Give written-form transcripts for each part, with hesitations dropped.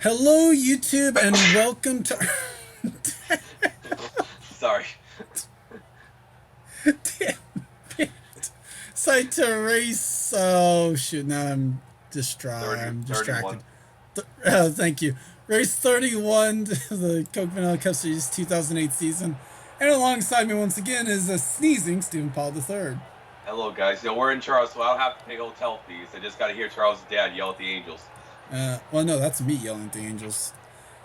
Hello, YouTube, and welcome to Sorry. Damn it. Site to race. Oh shoot! Now I'm distracted. 30, I'm 31. distracted. Thank you. Race 31, the Coke Vanilla Cup Series 2008 season, and alongside me once again is a sneezing Stephen Paul III. Hello, guys. We're in Charles, so I don't have to pay hotel fees. I just got to hear Charles' dad yell at the Angels. Well, no, that's me yelling at the Angels.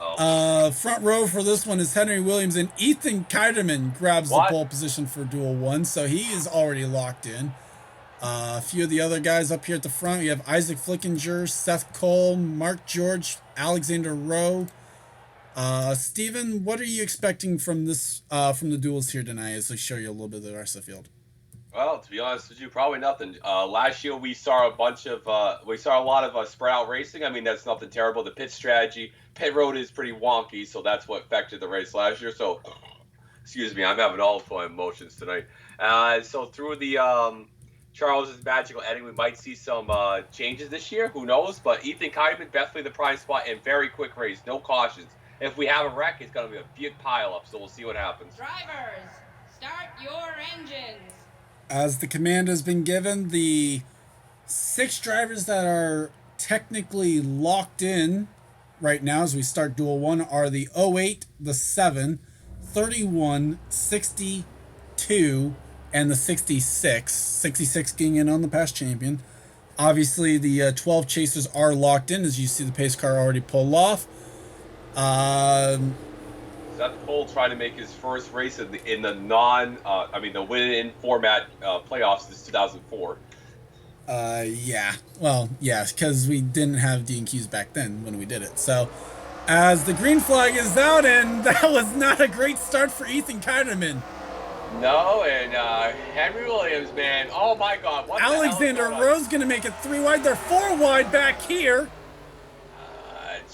Oh. Front row for this one is Henry Williams, and Ethan Keiderman grabs the What? pole position for Duel 1, so he is already locked in. A few of the other guys up here at the front, we have Isaac Flickinger, Seth Cole, Mark George, Alexander Rowe. Steven, what are you expecting from this from the duels here tonight as I show you a little bit of the rest of the field? Well, to be honest with you, probably nothing. Last year we saw a lot of spread out racing. I mean, that's nothing terrible. The pit strategy, pit road is pretty wonky, so that's what affected the race last year. So, excuse me, I'm having all of my emotions tonight. So through the Charles's magical ending, we might see some changes this year. Who knows? But Ethan Kaiman definitely the prime spot and very quick race, no cautions. If we have a wreck, it's going to be a big pile up. So we'll see what happens. Drivers, start your engines. As the command has been given, the 6 drivers that are technically locked in right now as we start Duel 1 are the 08, the 7, 31, 62, and the 66. 66 getting in on the past champion. Obviously, the 12 chasers are locked in as you see the pace car already pull off. Seth Cole trying to make his first race in the the win-in format playoffs since 2004. Yeah. Well, yeah, because we didn't have D&Qs back then when we did it. So, as the green flag is out, and that was not a great start for Ethan Keiderman. No, and Henry Williams, man, oh my God, what Alexander the hell is Rose going to make it 3 wide. They're 4 wide back here.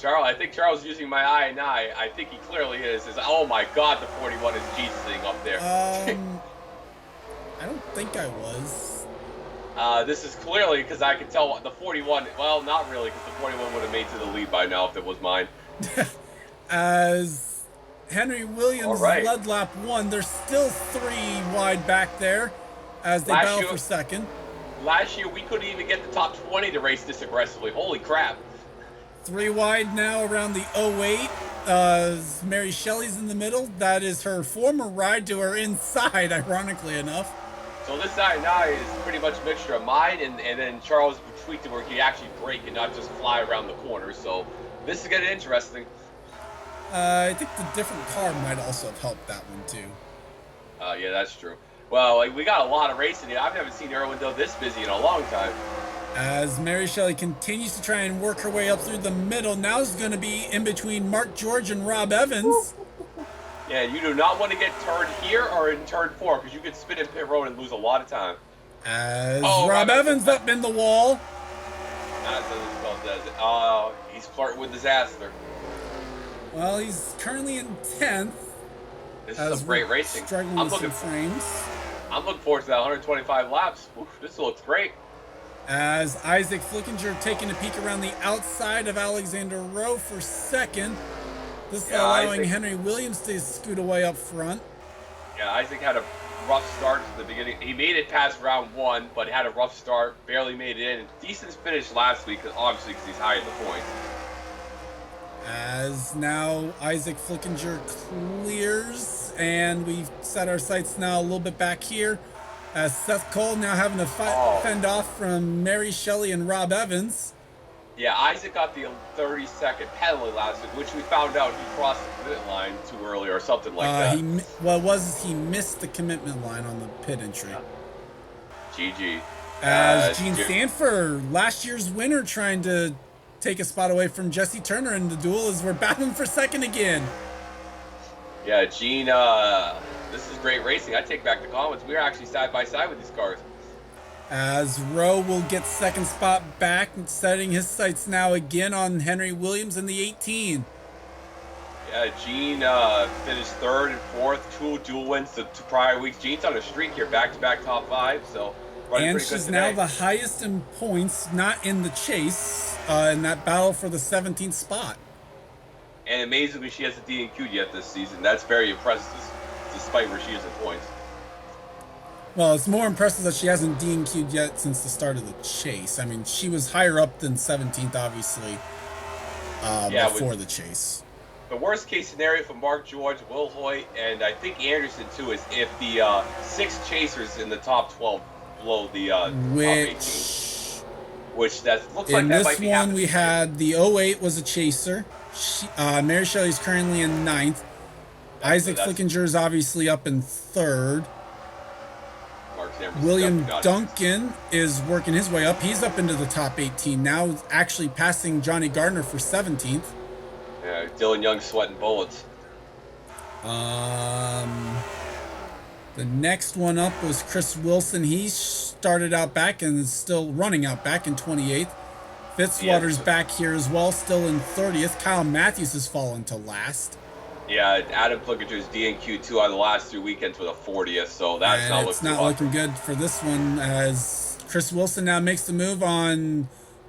Charles, I think Charles is using my eye and eye. I think he clearly is. Oh my God, the 41 is Jesus thing up there. I don't think I was. This is clearly because I can tell the 41. Well, not really, because the 41 would have made to the lead by now if it was mine. As Henry Williams led lap 1, there's still 3 wide back there as they battle for second. Last year, we couldn't even get the top 20 to race this aggressively. Holy crap. 3 wide now around the 08. Mary Shelley's in the middle. That is her former ride to her inside, ironically enough. So this side now is pretty much a mixture of mine, and then Charles tweaked it where he actually brake and not just fly around the corner. So this is getting interesting. I think the different car might also have helped that one too. Yeah, that's true. Well, we got a lot of racing here. I've never seen Irwindale this busy in a long time. As Mary Shelley continues to try and work her way up through the middle, now is going to be in between Mark George and Rob Evans. Yeah, you do not want to get turned here or in turn 4 because you could spin in pit road and lose a lot of time. As Rob Evans up in the wall. Oh, he's flirting with disaster. Well, he's currently in 10th. This is some great racing. I'm looking frames. I'm looking forward to that 125 laps. Oof, this looks great. As Isaac Flickinger taking a peek around the outside of Alexander Rowe for second. This is allowing Henry Williams to scoot away up front. Yeah, Isaac had a rough start to the beginning. He made it past round 1, but had a rough start. Barely made it in. Decent finish last week, obviously because he's high in the points. As now Isaac Flickinger clears, and we've set our sights now a little bit back here. As Seth Cole now having to fend off from Mary Shelley and Rob Evans. Yeah, Isaac got the 30-second penalty last week, which we found out he crossed the commitment line too early or something like that. He missed the commitment line on the pit entry. Yeah. GG. As Gene Stanford, last year's winner, trying to take a spot away from Jesse Turner in the duel as we're battling for second again. Yeah, Gene, this is great racing. I take back the comments. We are actually side by side with these cars. As Rowe will get second spot back, setting his sights now again on Henry Williams in the 18. Yeah, Gene finished 3rd and 4th, 2 dual wins to prior weeks. Gene's on a streak here, back-to-back top 5, so and she's now the highest in points, not in the chase, in that battle for the 17th spot. And amazingly, she hasn't DNQ'd yet this season. That's very impressive, despite where she is in points. Well, it's more impressive that she hasn't DNQ'd yet since the start of the chase. I mean, she was higher up than 17th, obviously, before the chase. The worst case scenario for Mark George, Will Hoyt, and I think Anderson too is if the 6 chasers in the top 12 blow the top 18. Which that looks like that might be happening. In this one, we had the 08 was a chaser. Mary Shelley's currently in 9th. Isaac Flickinger is obviously up in 3rd. William Duncan is working his way up. He's up into the top 18 now, actually passing Johnny Gardner for 17th. Yeah, Dylan Young sweating bullets. The next one up was Chris Wilson. He started out back and is still running out back in 28th. Fitzwater's back here as well, still in 30th. Kyle Matthews has fallen to last. Yeah, Adam Flickinger's DNQ 2 out of the last 3 weekends with a 40th, so that's not looking good for this one, as Chris Wilson now makes the move on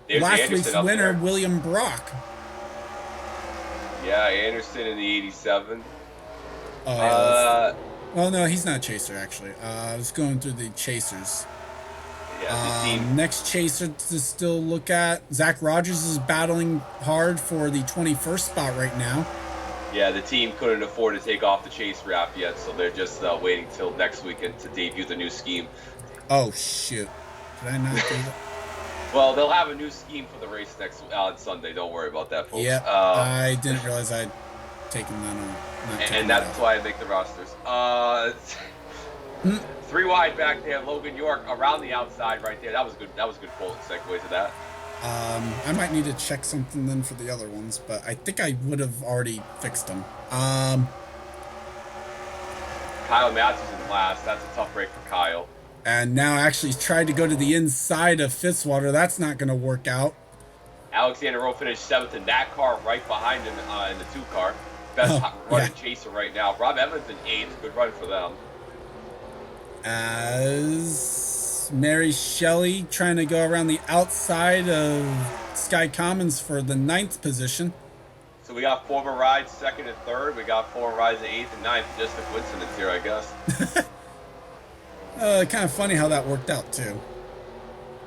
last week's winner, William Brock. Yeah, Anderson in the 87. Well, no, he's not a chaser, actually. I was going through the chasers. Yeah, next chaser to still look at, Zach Rogers is battling hard for the 21st spot right now. Yeah, the team couldn't afford to take off the chase wrap yet, so they're just waiting till next weekend to debut the new scheme. Oh, shoot. Did I not do that? Well, they'll have a new scheme for the race next on Sunday. Don't worry about that, folks. Yeah, I didn't realize I'd taken that on. And that's why I make the rosters. 3 wide back there, Logan York around the outside right there. That was good. That was a good full segue to that. I might need to check something then for the other ones, but I think I would have already fixed them. Kyle Matthews in last. That's a tough break for Kyle. And now actually tried to go to the inside of Fitzwater. That's not going to work out. Alexander Rowe finished 7th in that car right behind him in the 2 car. Best running chaser right now. Rob Evans in 8th. Good run for them. As Mary Shelley trying to go around the outside of Sky Commons for the 9th position. So we got former rides 2nd and 3rd. We got former rides in 8th and 9th. Just a coincidence here, I guess. Kind of funny how that worked out, too.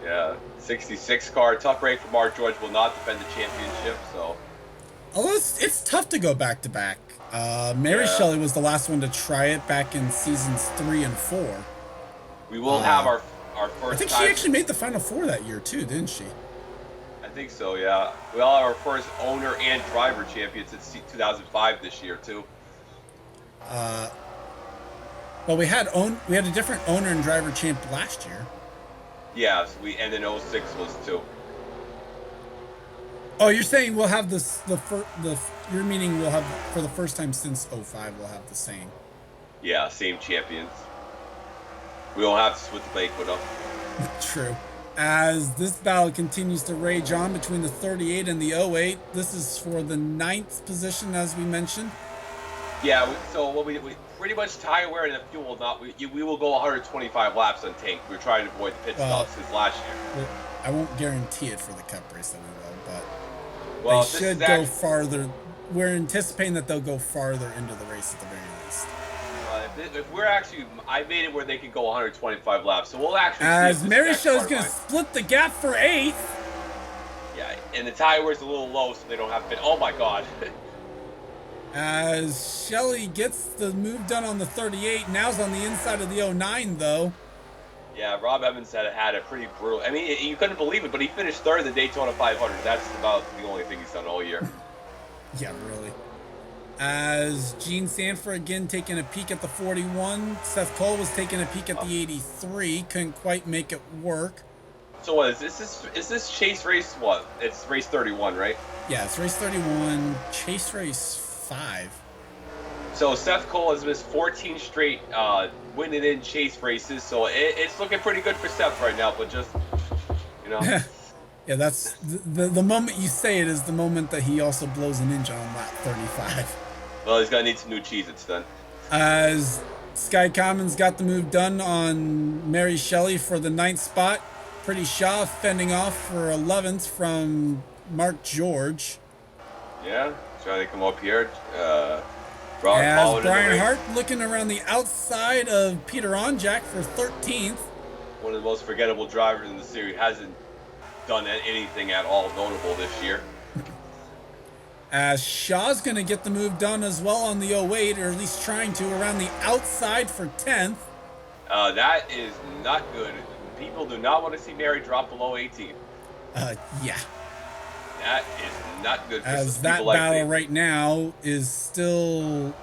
Yeah, 66 car. Tough break for Mark George. Will not defend the championship, so. Although it's tough to go back-to-back. Mary Shelley was the last one to try it back in seasons 3 and 4. We will have our first I think she actually made the Final Four that year, too, didn't she? I think so, yeah. We all have our first owner and driver champions since 2005 this year, too. Well, we had a different owner and driver champ last year. Yeah, so and then 06 was too. Oh, you're saying we'll have you're meaning we'll have, for the first time since 05, we'll have the same. Yeah, same champions. We won't have to split the bank with them. True. As this battle continues to rage on between the 38 and the 08, this is for the 9th position, as we mentioned. Yeah, so what we pretty much tire wear and the fuel will not. We will go 125 laps on tank. We're trying to avoid the pit stops since last year. I won't guarantee it for the Cup race that we will, but they should go farther. We're anticipating that they'll go farther into the race at the very least. If we're actually, I made it where they can go 125 laps, so we'll actually. As Mary Show's going to split the gap for 8th. Yeah, and the tire wear's a little low, so they don't have to. Oh my God. As Shelley gets the move done on the 38, now's on the inside of the 09, though. Yeah, Rob Evans had a pretty brutal. I mean, you couldn't believe it, but he finished 3rd in the Daytona 500. That's about the only thing he's done all year. Yeah, really. As Gene Sanford again taking a peek at the 41. Seth Cole was taking a peek at the 83. Couldn't quite make it work. So what is this? Is this chase race what? It's race 31, right? Yeah, it's race 31, chase race 5. So Seth Cole has missed 14 straight winning in chase races, so it's looking pretty good for Seth right now. But just, you know. Yeah, that's the moment you say it is the moment that he also blows an inch on lap 35. Well, he's gonna need some new Cheez-Its then. As Sky Commons got the move done on Mary Shelley for the 9th spot. Pretty Shaw fending off for 11th from Mark George. Yeah, trying to come up here. As Brian Hart looking around the outside of Peter Onjak for 13th. One of the most forgettable drivers in the series. Hasn't done anything at all notable this year. As Shaw's going to get the move done as well on the 08, or at least trying to, around the outside for 10th. That is not good. People do not want to see Mary drop below 18. Yeah. That is not good for as people that like battle me. right now is still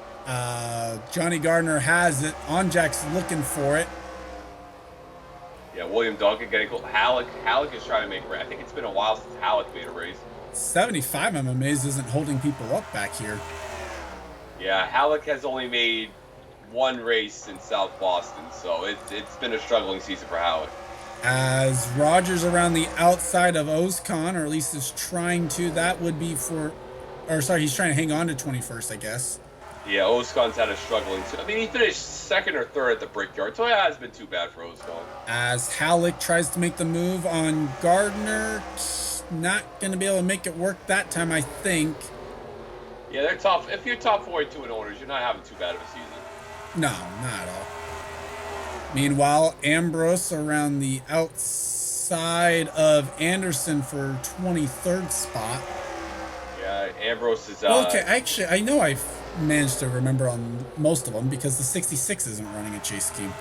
Johnny Gardner has it. Onjak's looking for it. Yeah, William Duncan getting close. Halleck is trying to make. I think it's been a while since Halleck made a race. 75, I'm amazed, isn't holding people up back here. Yeah, Halleck has only made one race in South Boston, so it's been a struggling season for Halleck. As Rogers around the outside of Ozcon, or at least is trying to, that would be for, or sorry, he's trying to hang on to 21st, I guess. Yeah, Ozcon's had a struggling. I mean, he finished second or third at the Brickyard, so it hasn't been too bad for Ozcon. As Halleck tries to make the move on Gardner, not going to be able to make it work that time, I think. Yeah, they're tough. If you're top 42 in orders, you're not having too bad of a season. No, not at all. Meanwhile, Ambrose around the outside of Anderson for 23rd spot. Yeah, Ambrose is... Well, okay, actually, I know I've managed to remember on most of them because the 66 isn't running a chase scheme.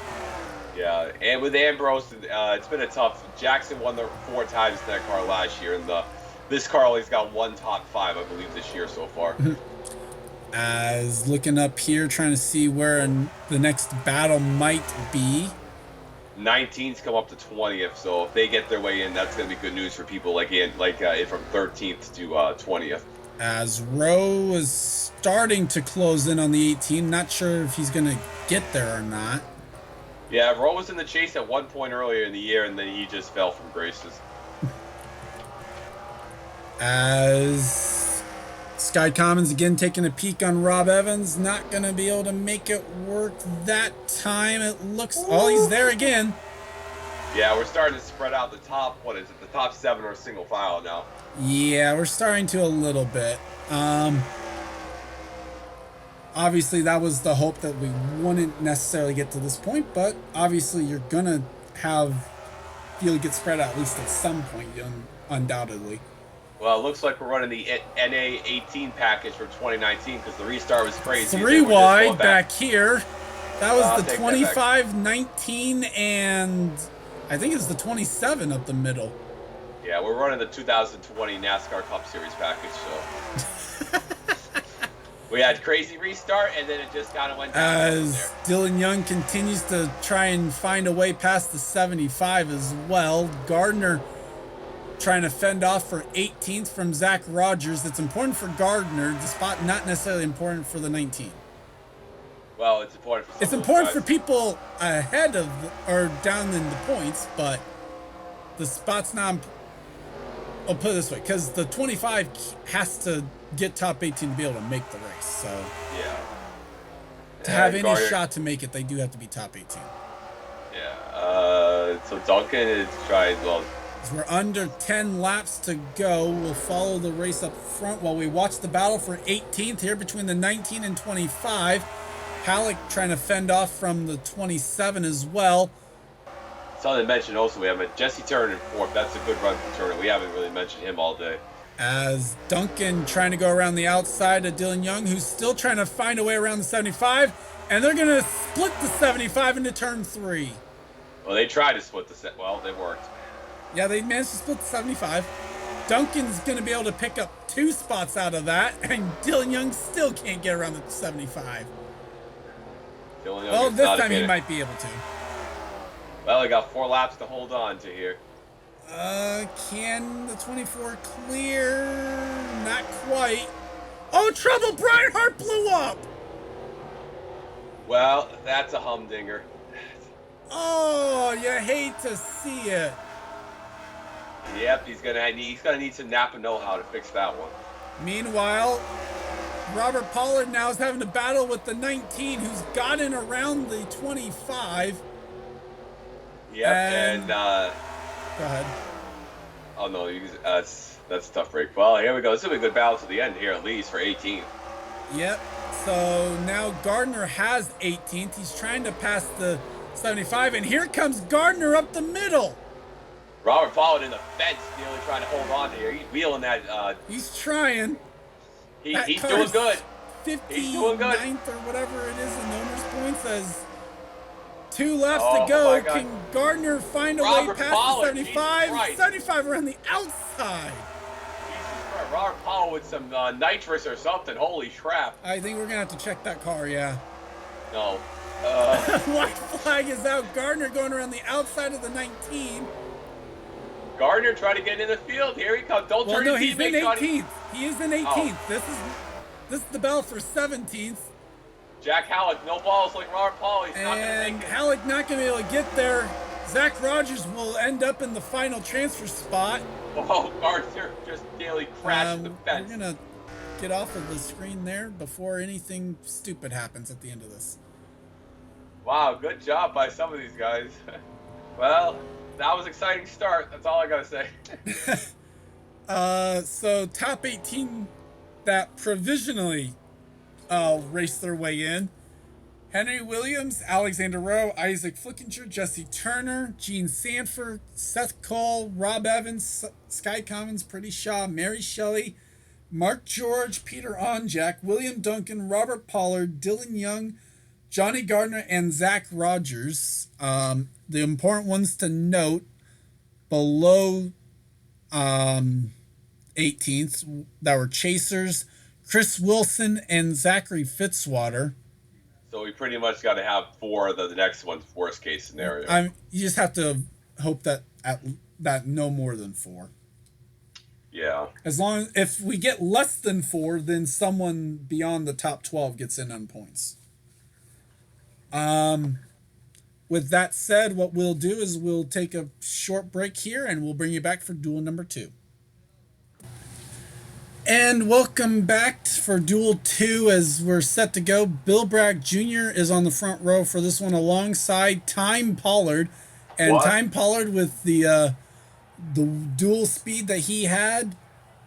Yeah, and with Ambrose, it's been a tough... Jackson won the 4 times in that car last year, and this car only's got one top 5, I believe, this year so far. As looking up here, trying to see where the next battle might be. 19's come up to 20th, so if they get their way in, that's going to be good news for people from 13th to 20th. As Rowe is starting to close in on the 18, not sure if he's going to get there or not. Yeah, Rowe was in the chase at one point earlier in the year, and then he just fell from graces. As Sky Commons again taking a peek on Rob Evans, not going to be able to make it work that time. It looks, oh, he's there again. Yeah, we're starting to spread out the top, the top 7 are single file now. Yeah, we're starting to a little bit. Obviously, that was the hope that we wouldn't necessarily get to this point, but obviously you're going to feel it get spread out at least at some point, undoubtedly. Well, it looks like we're running the NA 18 package for 2019 because the restart was crazy. 3 wide back here. That was the 25, 19, and I think it's the 27 up the middle. Yeah, we're running the 2020 NASCAR Cup Series package, so... We had crazy restart, and then it just kind of went down. As Dylan Young continues to try and find a way past the 75 as well. Gardner trying to fend off for 18th from Zach Rogers. That's important for Gardner, despite not necessarily important for the 19. Well, it's important for it's important for people ahead of or down in the points, but the spot's not. I'll put it this way, because the 25 has to get top 18 to be able to make the race. So yeah, to have any shot to make it, they do have to be top 18. Yeah. So Duncan is trying. Well, as we're under 10 laps to go, we'll follow the race up front while we watch the battle for 18th here between the 19 and 25. Halleck trying to fend off from the 27 as well. Something to mention also, we have Jesse Turner in 4th. That's a good run for Turner. We haven't really mentioned him all day. As Duncan trying to go around the outside of Dylan Young, who's still trying to find a way around the 75, and they're going to split the 75 into turn 3. Well, they tried to split the set. Well, it worked. Yeah, they managed to split the 75. Duncan's going to be able to pick up 2 spots out of that, and Dylan Young still can't get around the 75. Well, this time he might be able to. Well, I got 4 laps to hold on to here. Can the 24 clear? Not quite. Oh, trouble! Brian Hart blew up! Well, that's a humdinger. Oh, you hate to see it. Yep, he's gonna need some Napa know-how to fix that one. Meanwhile, Robert Pollard now is having to battle with the 19, who's gotten around the 25. Yep, and go ahead. Oh no, that's a tough break. Well, here we go. This will be a good battle to the end here, at least for 18th. Yep. So now Gardner has 18th. He's trying to pass the 75, and here comes Gardner up the middle. Robert Pollard in the fence, nearly trying to hold on to here. He's wheeling that. He's trying. He's doing good. 59th or whatever it is in owners' points as 2 laps to Oh, go. my God. Can Gardner find a way Robert past Pollard, the Jesus 75? Christ. 75 around the outside. Jesus Christ, Robert Pollard with some nitrous or something. Holy crap. I think we're going to have to check that car, yeah. No. White flag is out. Gardner going around the outside of the 19. Gardner trying to get in the field. Here he comes. Don't Well, turn no, your he's in teammate, Johnny. 18th. He is in 18th. This is the bell for 17th. Jack Halleck, no balls like Robert Pollard. He's not going to And make it. Halleck not going to be able to get there. Zach Rogers will end up in the final transfer spot. Oh, Gardner just nearly crashed the fence. We're going to get off of the screen there before anything stupid happens at the end of this. Wow, good job by some of these guys. Well, that was an exciting start. That's all I got to say. So top 18 that provisionally raced their way in. Henry Williams, Alexander Rowe, Isaac Flickinger, Jesse Turner, Gene Sanford, Seth Cole, Rob Evans, Sky Commons, Pretty Shaw, Mary Shelley, Mark George, Peter Onjack, William Duncan, Robert Pollard, Dylan Young, Johnny Gardner, and Zach Rogers. The important ones to note below 18th that were chasers, Chris Wilson and Zachary Fitzwater. So we pretty much got to have 4 of the next one's worst case scenario. You just have to hope that that no more than 4. Yeah. As long as if we get less than 4, then someone beyond the top 12 gets in on points. With that said, what we'll do is we'll take a short break here and we'll bring you back for duel number 2. And welcome back for Duel 2 as we're set to go. Bill Bragg Jr. is on the front row for this one alongside Time Pollard. And What? Time Pollard with the dual speed that he had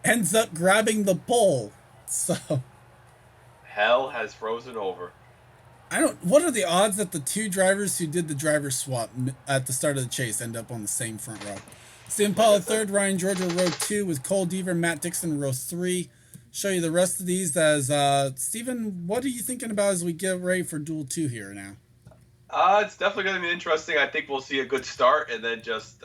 ends up grabbing the pole. So Hell has frozen over. what are the odds that the 2 drivers who did the driver swap at the start of the chase end up on the same front row? Stephen Pollard 3rd, Ryan Georgia row 2 with Cole Deaver, Matt Dixon row 3. Show you the rest of these as Stephen, what are you thinking about as we get ready for Duel 2 here now? It's definitely going to be interesting. I think we'll see a good start and then just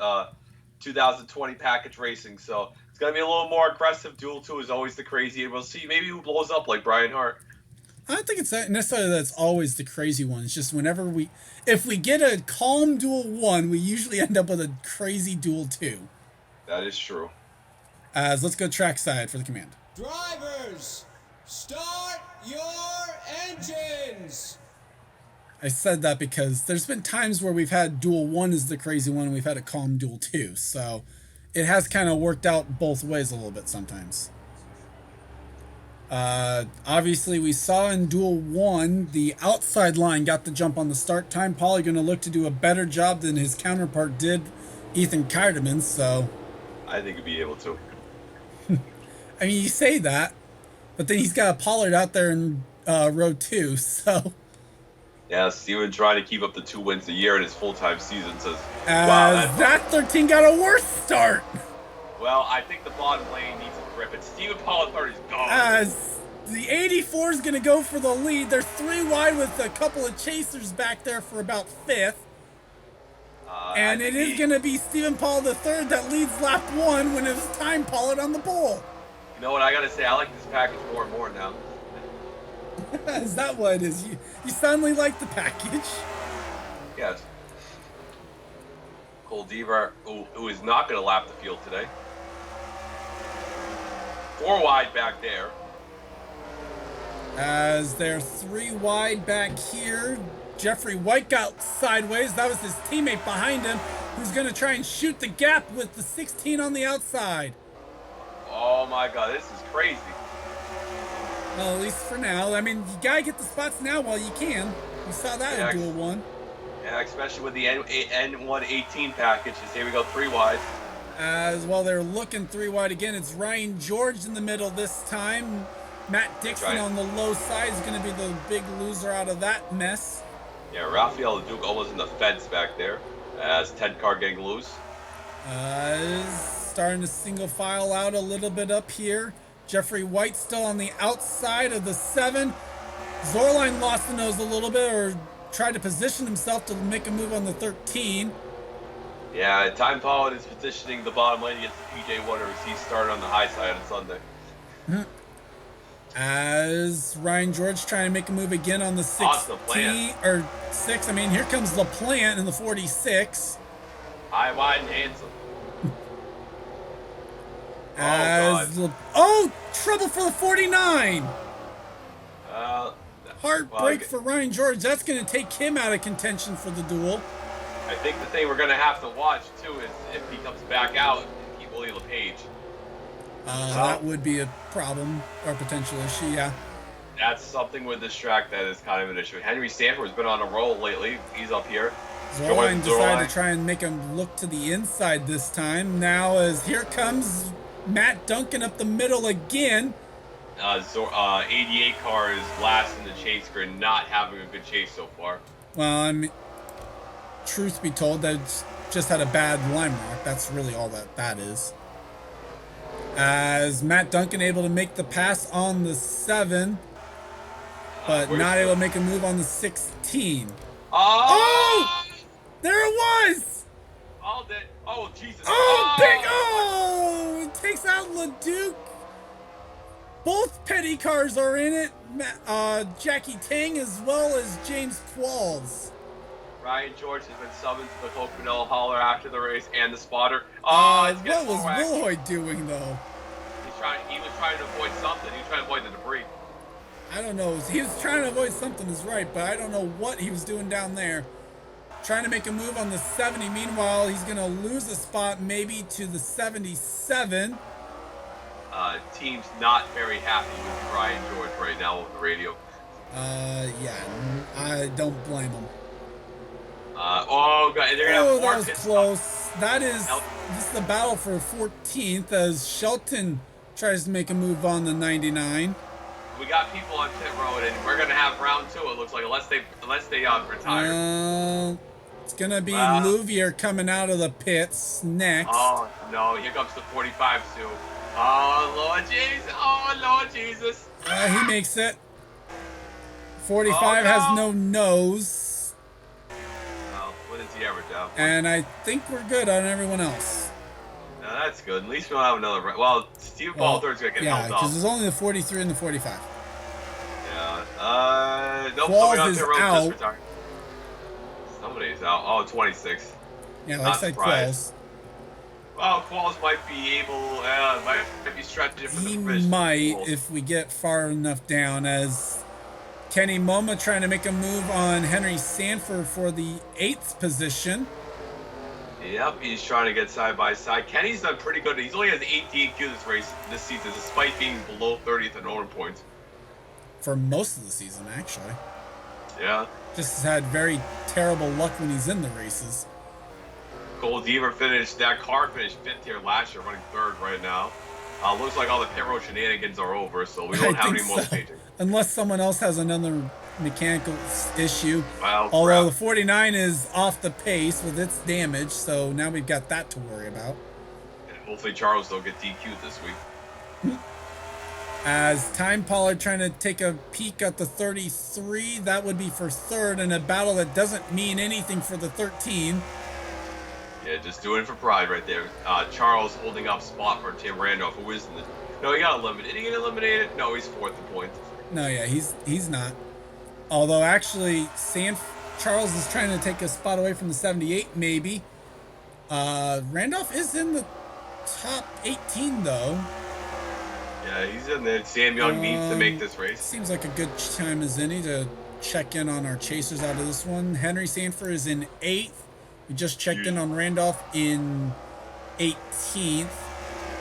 2020 package racing. So it's going to be a little more aggressive. Duel 2 is always the crazy. And we'll see maybe who blows up like Brian Hart. I don't think it's necessarily that's always the crazy one. It's just if we get a calm Duel 1, we usually end up with a crazy Duel 2. That is true. Let's go trackside for the command. Drivers, start your engines! I said that because there's been times where we've had Duel 1 is the crazy one and we've had a calm Duel 2. So it has kind of worked out both ways a little bit sometimes. Obviously, we saw in Duel 1, the outside line got the jump on the start time. Probably going to look to do a better job than his counterpart did, Ethan Keiderman. So I think he'd be able to. I mean, you say that, but then he's got a Pollard out there in row 2. So Yeah, Steven trying to keep up the 2 wins a year in his full-time season says, wow, that 13 got a worse start. Well, I think the bottom lane needs a grip. And Steven Pollard 3rd is gone. As the 84 is going to go for the lead. They're 3 wide with a couple of chasers back there for about 5th. And it is going to be Stephen Pollard III that leads lap 1 when it's Time Pollard on the pole. You know what I got to say? I like this package more and more now. Is that what it is? You suddenly like the package? Yes. Cole Deaver, who is not going to lap the field today. 4 wide back there. As they're 3 wide back here. Jeffrey White got sideways. That was his teammate behind him who's going to try and shoot the gap with the 16 on the outside. Oh my God, this is crazy. Well, at least for now. I mean, you got to get the spots now while you can. We saw that in Duel 1. Yeah, especially with the N118 package. Here we go, 3 wide. As well, they're looking 3 wide again. It's Ryan George in the middle this time. Matt Dixon on the low side is going to be the big loser out of that mess. Yeah, Rafael Duke almost in the fence back there. As Ted Carr getting loose. Starting to single file out a little bit up here. Jeffrey White still on the outside of the 7. Zorline lost the nose a little bit, or tried to position himself to make a move on the 13. Yeah, Time Pilot is positioning the bottom lane against the PJ Waters. He started on the high side on Sunday. As Ryan George trying to make a move again on the 16 or 6. I mean, here comes LaPlante in the 46. High, wide, and handsome. Trouble for the 49. Heartbreak for Ryan George. That's going to take him out of contention for the duel. I think the thing we're going to have to watch, too, is if he comes back out, he will Willie LePage. That would be a problem or potential issue, yeah. That's something with this track that is kind of an issue. Henry Stanford has been on a roll lately. He's up here. Zorline decided to try and make him look to the inside this time. Now, as here comes Matt Duncan up the middle again. 88 car is last in the chase grid, not having a good chase so far. Well, I mean, truth be told, that's just had a bad line mark. That's really all that is. As Matt Duncan able to make the pass on the 7, but not able to make a move on the 16. Oh! There it was! Oh, Jesus. Big O! It takes out LeDuc. Both petty cars are in it. Jackie Tang as well as James Qualls. Ryan George has been summoned to the Coconut Holler after the race and the spotter. What was Wilhoit doing, though? He was trying to avoid something. He was trying to avoid the debris. I don't know. He was trying to avoid something is right, but I don't know what he was doing down there. Trying to make a move on the 70. Meanwhile, he's going to lose a spot maybe to the 77. Team's not very happy with Ryan George right now over the radio. Yeah, I don't blame him. God, they're gonna have that was close. This is the battle for 14th as Shelton tries to make a move on the 99. We got people on pit road, and we're gonna have round 2. It looks like unless they retire. It's gonna be Louvier coming out of the pits next. Oh no! Here comes the 45 Sue. Oh Lord Jesus! Oh Lord Jesus! He makes it. 45 has no nose. Oh, what does he ever do? And I think we're good on everyone else. No, that's good. At least we don't have another. Well, Steve Baldur's gonna get held up. Yeah, because there's only the 43 and the 45. Yeah. Qualls is out. Somebody's out. Oh, 26. Yeah, like I said, Qualls. Well, Qualls might be able, might be stretching for the provision. He might if we get far enough down, as Kenny Moma trying to make a move on Henry Sanford for the 8th position. Yep, he's trying to get side by side. Kenny's done pretty good. He's only has 18 Q this season, despite being below 30th in owner points. For most of the season, actually. Yeah. Just has had very terrible luck when he's in the races. Cole Deaver that car finished 5th here last year, running 3rd right now. Looks like all the pit road shenanigans are over, so we don't have any more painting. Unless someone else has another mechanical issue. Well, although the 49 is off the pace with its damage, so now we've got that to worry about. And hopefully Charles don't get DQ'd this week. As Time Pollard trying to take a peek at the 33, that would be for 3rd in a battle that doesn't mean anything for the 13. Yeah, just doing it for pride right there. Charles holding up spot for Tim Randolph, who is in the... No, he got eliminated. Did he get eliminated? No, he's 4th in points. No, yeah, he's not. Although, actually, Charles is trying to take a spot away from the 78, maybe. Randolph is in the top 18, though. Yeah, he's in there. Sam Young needs to make this race. Seems like a good time as any to check in on our chasers out of this one. Henry Sanford is in 8th. We just checked in on Randolph in 18th.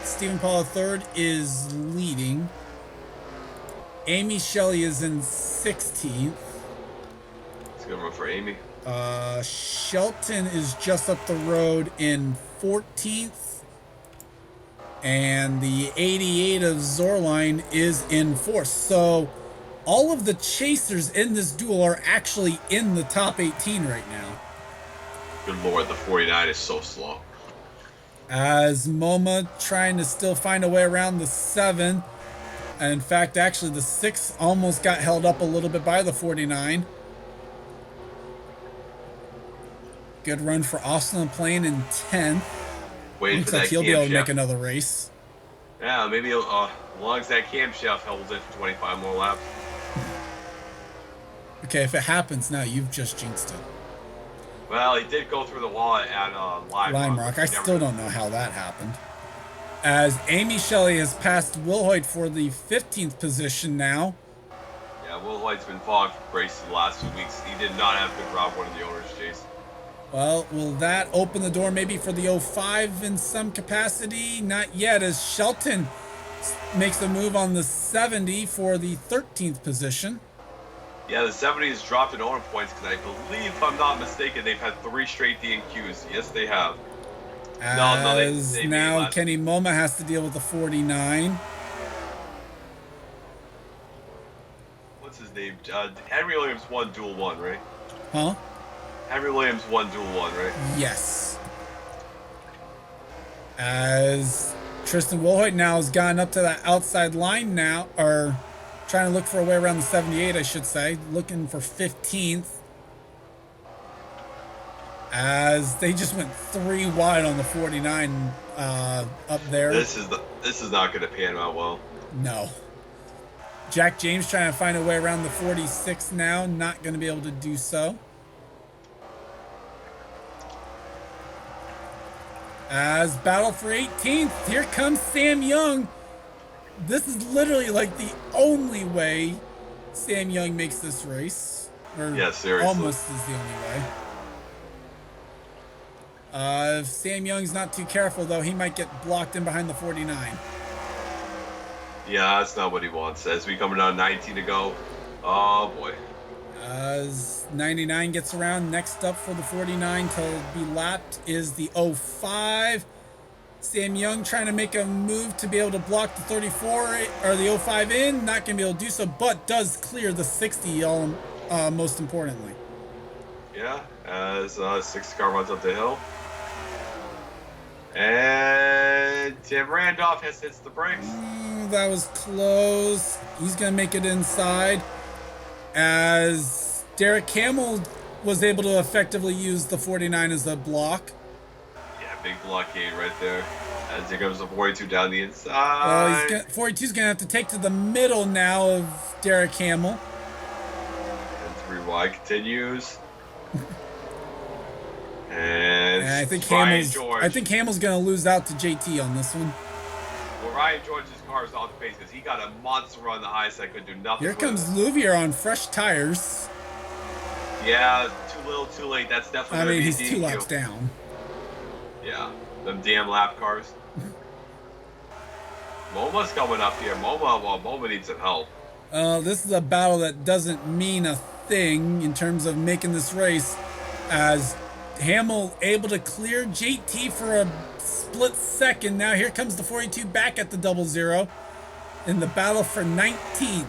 Stephen Paul III is leading. Amy Shelley is in 16th. It's a good run for Amy. Shelton is just up the road in 14th. And the 88 of Zorline is in fourth. So all of the chasers in this duel are actually in the top 18 right now. Good lord, the 49 is so slow. As MoMA trying to still find a way around the 7. And in fact, actually, the 6 almost got held up a little bit by the 49. Good run for Austin playing in 10th. Waiting Looks for like that he'll be able to make camshaft. another race. Yeah, maybe as long as that camshaft holds it for 25 more laps. Okay, if it happens now, you've just jinxed it. Well, he did go through the wall at Lime Rock. I still don't know how that happened. As Amy Shelley has passed Will Hoyt for the 15th position now. Yeah, Will Hoyt's been fogged for races the last 2 weeks. He did not have good rob one of the owners, Chase. Well, will that open the door maybe for the 05 in some capacity? Not yet, as Shelton makes the move on the 70 for the 13th position. Yeah, the 70 has dropped in owner points because I believe, if I'm not mistaken, they've had 3 straight DNQs. Yes, they have. As they now last. Kenny MoMA has to deal with the 49. What's his name? Henry Williams won Duel 1, right? Huh? Henry Williams won Duel 1, right? Yes. As Tristan Wilhoit now has gotten up to that outside line now, or trying to look for a way around the 78, I should say, looking for 15th. As they just went 3 wide on the 49 up there. This is not going to pan out well. No. Jack James trying to find a way around the 46 now, not going to be able to do so. As battle for 18th, here comes Sam Young. This is literally like the only way Sam Young makes this race. Or Yeah, seriously. almost is the only way. If Sam Young's not too careful, though, he might get blocked in behind the 49. Yeah, that's not what he wants. As we coming down 19 to go. Oh, boy. As 99 gets around, next up for the 49 to be lapped is the 05. Sam Young trying to make a move to be able to block the 34 or the 05 in. Not going to be able to do so, but does clear the 60, most importantly. Yeah, as 6 car runs up the hill. And Tim Randolph hits the brakes. That was close. He's going to make it inside. As Derek Hamill was able to effectively use the 49 as a block. Yeah, big blockade right there. As here comes the 42 down the inside. 42's going to have to take to the middle now of Derek Hamill. And 3 wide continues. And I think Ryan George. Hamill's going to lose out to JT on this one. Well, Ryan George's car is off the pace because he got a monster run the highest. I could do nothing. Here with comes it. Louvier on fresh tires. Yeah, too little, too late. That's definitely. I mean, he's gonna be 2 DQ. laps down. Yeah, them damn lap cars. MoMA's coming up here. MoMA needs some help. This is a battle that doesn't mean a thing in terms of making this race, as Hamill able to clear JT for a split second. Now here comes the 42 back at the 00 in the battle for 19th.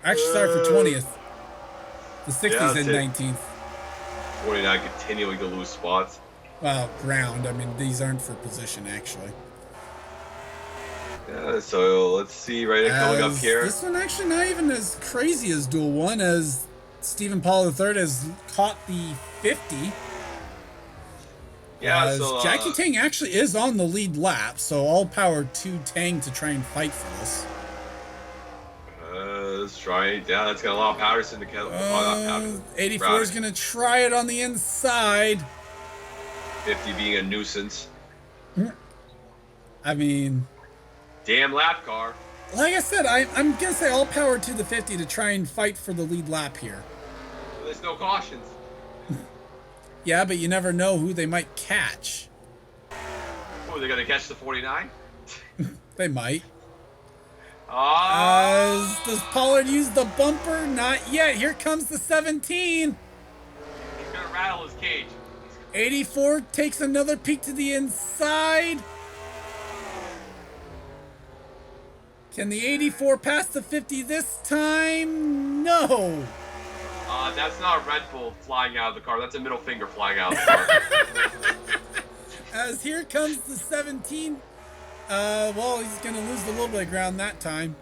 Actually, sorry, for 20th. The 60's in 19th. 49 continuing to lose spots. Well, ground. I mean, these aren't for position, actually. Yeah, so let's see right coming up here. This one actually not even as crazy as Duel 1, as Stephen Paul III has caught the 50. Yeah, as so Jackie Tang actually is on the lead lap, so all power to Tang to try and fight for this. Let's try it. Yeah, that's got a lot of Patterson to kill. 84 is going to try it on the inside. 50 being a nuisance. I mean, damn lap car. Like I said, I'm going to say all power to the 50 to try and fight for the lead lap here. There's no cautions. Yeah, but you never know who they might catch. Oh, they're going to catch the 49? They might. Oh! Does Pollard use the bumper? Not yet. Here comes the 17. He's going to rattle his cage. 84 takes another peek to the inside. Can the 84 pass the 50 this time? No. That's not a Red Bull flying out of the car. That's a middle finger flying out of the car. As here comes the 17. Well, he's going to lose a little bit of ground that time.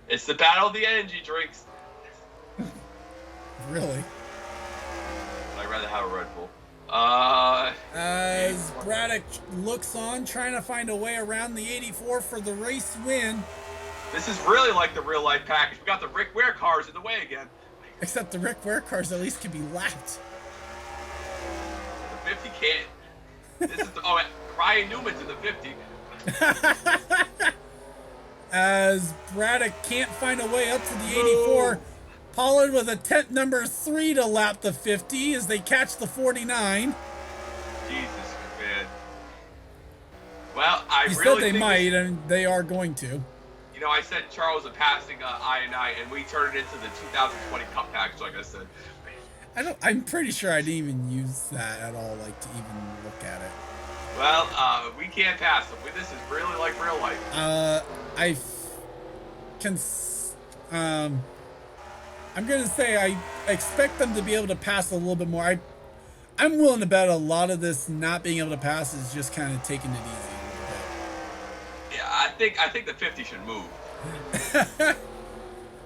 It's the battle of the energy drinks. Really? I'd rather have a Red Bull. As Braddock looks on, trying to find a way around the 84 for the race win. This is really like the real life package. We got the Rick Ware cars in the way again. Except the Rick Ware cars at least can be lapped. The 50 can't. This is Ryan Newman's in the 50. As Braddock can't find a way up to the 84. Pollard with attempt number 3 to lap the 50 as they catch the 49. Jesus, man. Well, I He really said they think might, and they are going to. You know, I said Charles was passing I&I, and we turned it into the 2020 Cup package, like I said. I'm pretty sure I didn't even use that at all, like to even look at it. Well, we can't pass them. This is really like real life. I'm gonna say I expect them to be able to pass a little bit more. I'm willing to bet a lot of this not being able to pass is just kind of taking it easy a little bit. Yeah, I think the 50 should move.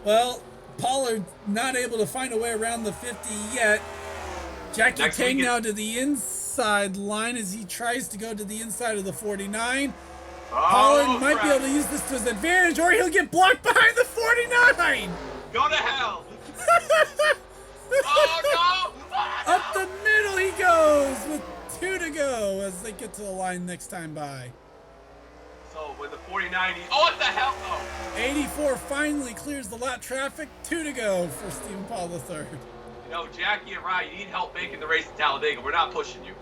Well, Pollard not able to find a way around the 50 yet. Jackie Tang now to the inside line as he tries to go to the inside of the 49. Pollard might be able to use this to his advantage, or he'll get blocked behind the 49. Go to hell. Oh, no. Up the middle he goes with 2 to go as they get to the line next time by. So with the 49, what the hell? Oh. 84 finally clears the lap traffic. 2 to go for Stephen Paul III. You know, Jackie and Ryan, you need help making the race in Talladega. We're not pushing you.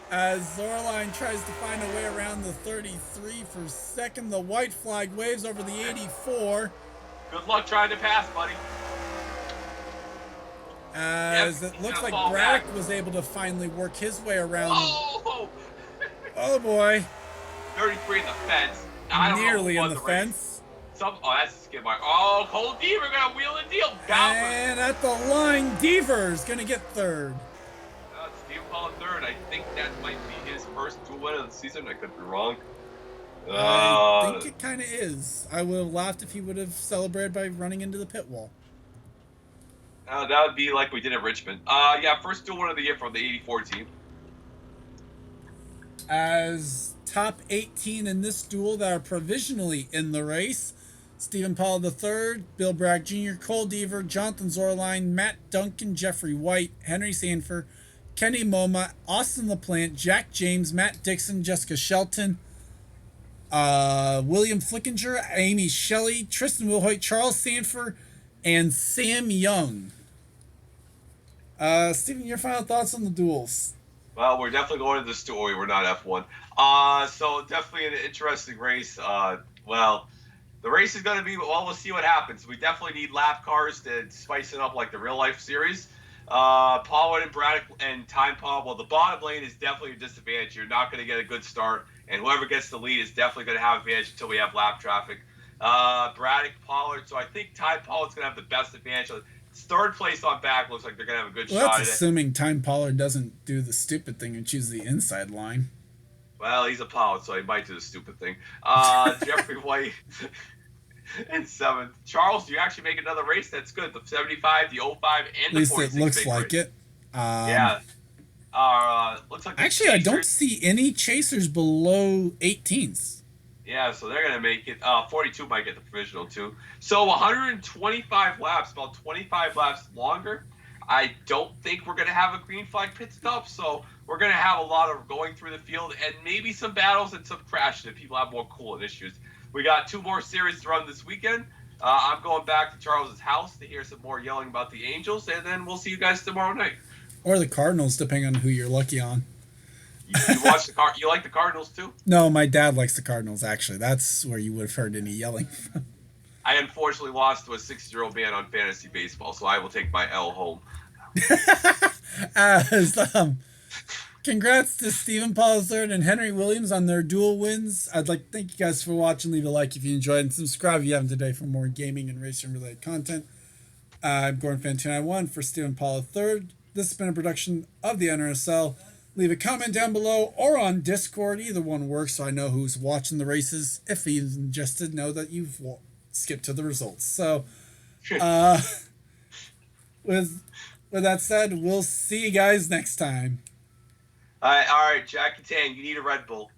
As Zorline tries to find a way around the 33 for second, the white flag waves over the 84. Good luck trying to pass, buddy. As it looks like Braddock was able to finally work his way around. Oh, oh boy. 33 in the fence. I don't Nearly know in the fence. That's a skid mark. Oh, Cole Deaver gonna wheel and deal. And at the line, Deaver's gonna get third. Steve Paul third. I think that might be his first dual win of the season. I could be wrong. I think it kind of is. I would have laughed if he would have celebrated by running into the pit wall. That would be like we did at Richmond. Yeah, first dual win of the year from the 84 team. As top 18 in this duel that are provisionally in the race, Stephen Paul III, Bill Bragg Jr., Cole Deaver, Jonathan Zorline, Matt Duncan, Jeffrey White, Henry Sanford, Kenny Moma, Austin LaPlante, Jack James, Matt Dixon, Jessica Shelton, William Flickinger, Amy Shelley, Tristan Wilhoit, Charles Sanford, and Sam Young. Stephen, your final thoughts on the duels? Well, we're definitely going to the story. We're not F1. So definitely an interesting race. Well, the race is going to be, well, we'll see what happens. We definitely need lap cars to spice it up like the real life series. Pollard and Braddock and Time Paul. Well, the bottom lane is definitely a disadvantage. You're not going to get a good start, and whoever gets the lead is definitely going to have advantage until we have lap traffic. Braddock, Pollard. So I think Time Pollard's going to have the best advantage. Third place on back looks like they're going to have a good shot at it. That's assuming Time Pollard doesn't do the stupid thing and choose the inside line. Well, he's a Pollard, so he might do the stupid thing. Jeffrey White in 7th. Charles, do you actually make another race? That's good. The 75, the 05, and the 46. At least it looks like it. Yeah. Looks like actually, I don't see any chasers below 18s. Yeah, so they're going to make it. 42 might get the provisional, too. So 125 laps, about 25 laps longer. I don't think we're going to have a green flag pit stop, so we're going to have a lot of going through the field and maybe some battles and some crashes if people have more coolant issues. We got 2 more series to run this weekend. I'm going back to Charles's house to hear some more yelling about the Angels, and then we'll see you guys tomorrow night. Or the Cardinals, depending on who you're lucky on. You watch you like the Cardinals too? No, my dad likes the Cardinals, actually. That's where you would have heard any yelling from. I unfortunately lost to a 6-year-old man on fantasy baseball, so I will take my L home. As Congrats to Stephen Paul III and Henry Williams on their dual wins. I'd like to thank you guys for watching. Leave a like if you enjoyed and subscribe if you haven't today for more gaming and racing related content. I'm Gordon Fan 291 for Stephen Paul III. This has been a production of the NRSL. Leave a comment down below or on Discord. Either one works so I know who's watching the races. If even just to know that you've skipped to the results. So, with that said, we'll see you guys next time. All right, Jack and Tang, you need a Red Bull.